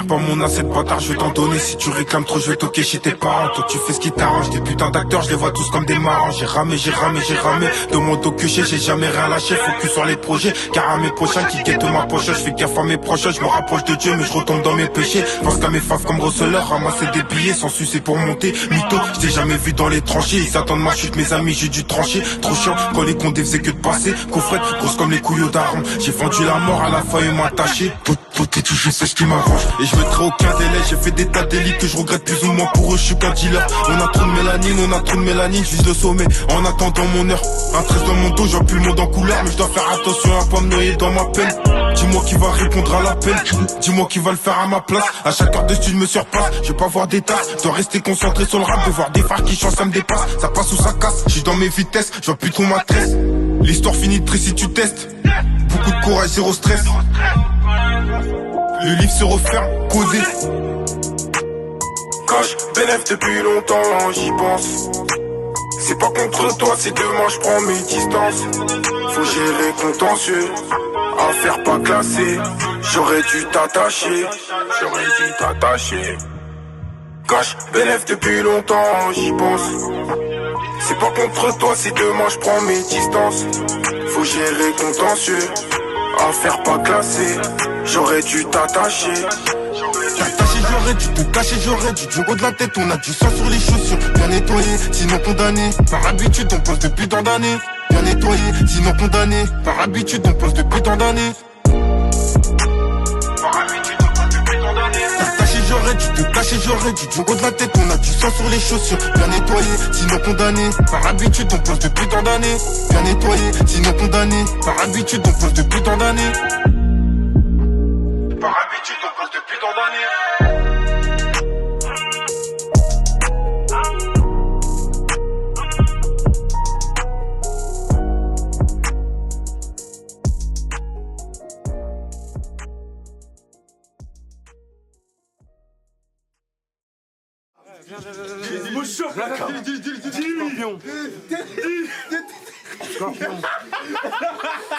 récupères pas mon assiette, bâtard, je vais t'en donner. Si tu réclames trop, je vais toquer chez tes parents. Toi, tu fais ce qui t'arrange. Des putains d'acteurs, je les vois tous comme des marrants. J'ai ramé. Demande au QG, j'ai jamais rien lâché. Focus sur les projets, car à mes prochains qui guettent ma poche. Je fais gaffe à mes proches, je me rapproche de Dieu, mais je retombe dans mes péchés. Pense qu'à mes faves comme receleur, ramasser des billets sans sucer pour monter. Mytho, je t'ai jamais vu dans les tranchées. Ils attendent ma chute, mes amis, j'ai dû trancher. Trop chiant, quand les condés faisaient que de passer. Coffrette, grosse comme les couilles d'armes. J'ai vendu la mort à la fin, ils m'ont attaché. Tout est tout, je sais ce qui m'arrange. Et je mettrai aucun délai, j'ai fait des tas délits que je regrette plus ou moins pour eux, je suis qu'un dealer. On a trop de mélanine, je vise le sommet en attendant mon heure. Un 13 dans mon dos, j'en plus le monde en couleur. Mais je dois faire attention à pas me noyer dans ma peine. Dis-moi qui va répondre à l'appel, dis-moi qui va le faire à ma place. À chaque heure de studio, je me surpasse, je vais pas voir des tasses. Je dois rester concentré sur le rap, de voir des phares qui chantent, ça me dépasse. Ça passe ou ça casse, je suis dans mes vitesses, je vois plus trop ma tresse. L'histoire finit de si tu testes. Beaucoup de courage, zéro stress. Le livre se referme, codé. Cache, bénéf depuis longtemps, j'y pense. C'est pas contre toi, c'est demain, je prends mes distances. Faut gérer contentieux, affaire pas classée. J'aurais dû t'attacher, Cache, bénéf depuis longtemps, j'y pense. C'est pas contre toi, c'est demain, je prends mes distances. Faut gérer contentieux, affaire pas classée. J'aurais dû t'attacher. T'attacher, j'aurais dû te cacher, j'aurais dû du haut de la tête, on a du sang sur les chaussures. Bien nettoyé, sinon condamné. Par habitude, on pose depuis tant d'années. Bien nettoyé, sinon condamné. Par habitude, on pose depuis tant d'années. T'attacher, j'aurais dû te cacher, j'aurais dû du haut de la tête, on a du sang sur les chaussures. Bien nettoyé, sinon condamné. Par habitude, on pose depuis tant d'années. Bien nettoyé, sinon condamné. Par habitude, on pose depuis tant d'années. Par habitude, on pose depuis tant d'années.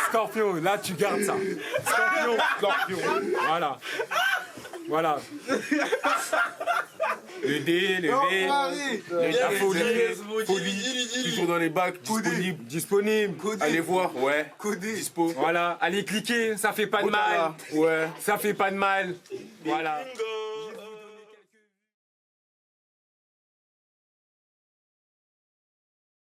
Scorpion, là tu gardes ça. Scorpion. Voilà. Le D, la folie, toujours dans les bacs, disponible. Allez voir, ouais. Dispo. Voilà, allez cliquer, ça fait pas de mal. Ouais. Ça fait pas de mal. Voilà.